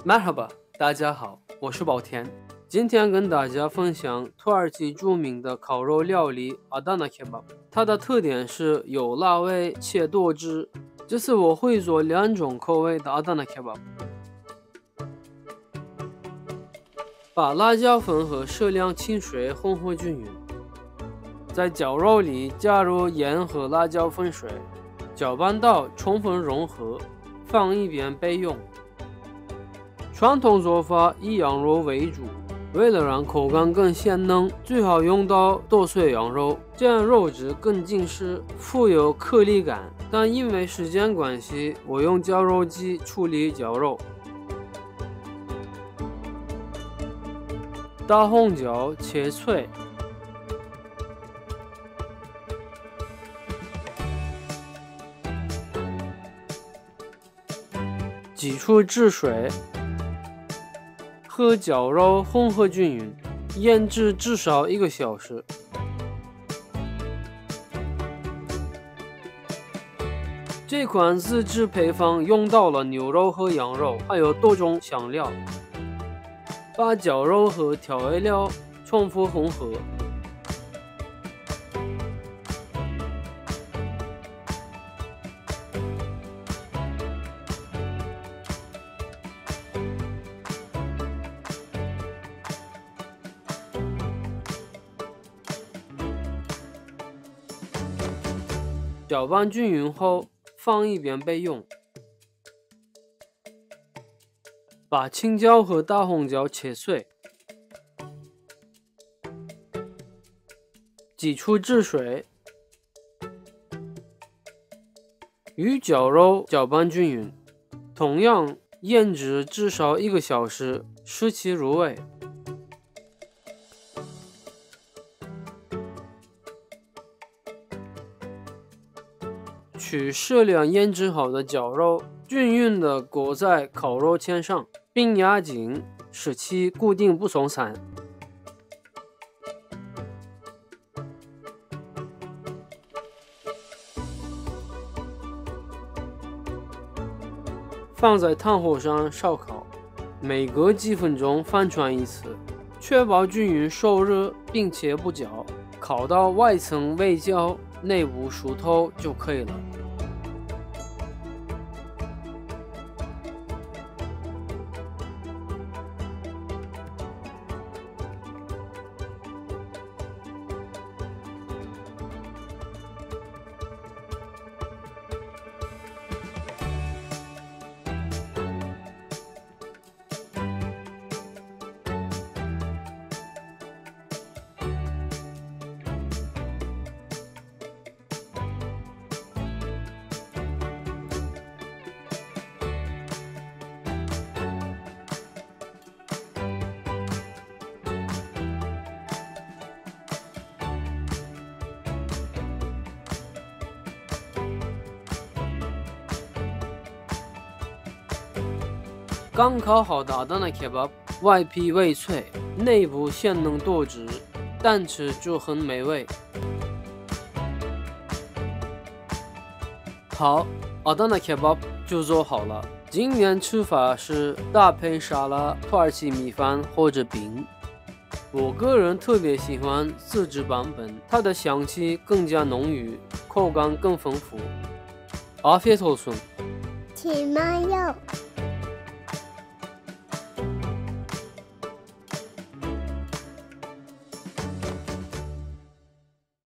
Merhaba，大家好，我是宝田。今天跟大家分享土耳其著名的烤肉料理 Adana Kebab。它的特点是有辣味且多汁。这次我会做2种口味的 Adana Kebab。把辣椒粉和适量清水混合均匀，在绞肉里加入盐和辣椒粉水，搅拌到充分融合，放一边备用。传统做法以羊肉为主，为了让口感更鲜嫩，最好用到剁碎羊肉，这样肉质更紧实，富有颗粒感。但因为时间关系，我用绞肉机处理绞肉。大红椒切碎，挤出汁水，和绞肉混合均匀，腌制至少1个小时。这款自制配方用到了牛肉和羊肉，还有多种香料。把绞肉和调味料重复混合，搅拌均匀后放一边备用。把青椒和大红椒切碎，挤出汁水，与绞肉搅拌均匀，同样腌制至少1个小时，使其入味。取适量腌制好的绞肉，均匀地裹在烤肉签上，并压紧，使其固定不松散。放在炭火上烧烤，每隔几分钟翻转一次，确保均匀受热并且不焦，烤到外层微焦，内部熟透就可以了。刚烤好的 Adana Kebab， 外皮微脆，内部鲜嫩多汁，单吃就很美味。好， Adana Kebab 就做好了。经典吃法是搭配沙拉、土耳其米饭或者饼。我个人特别喜欢自制版本，它的香气更加浓郁，口感更丰富。Afiyet olsun。请慢用。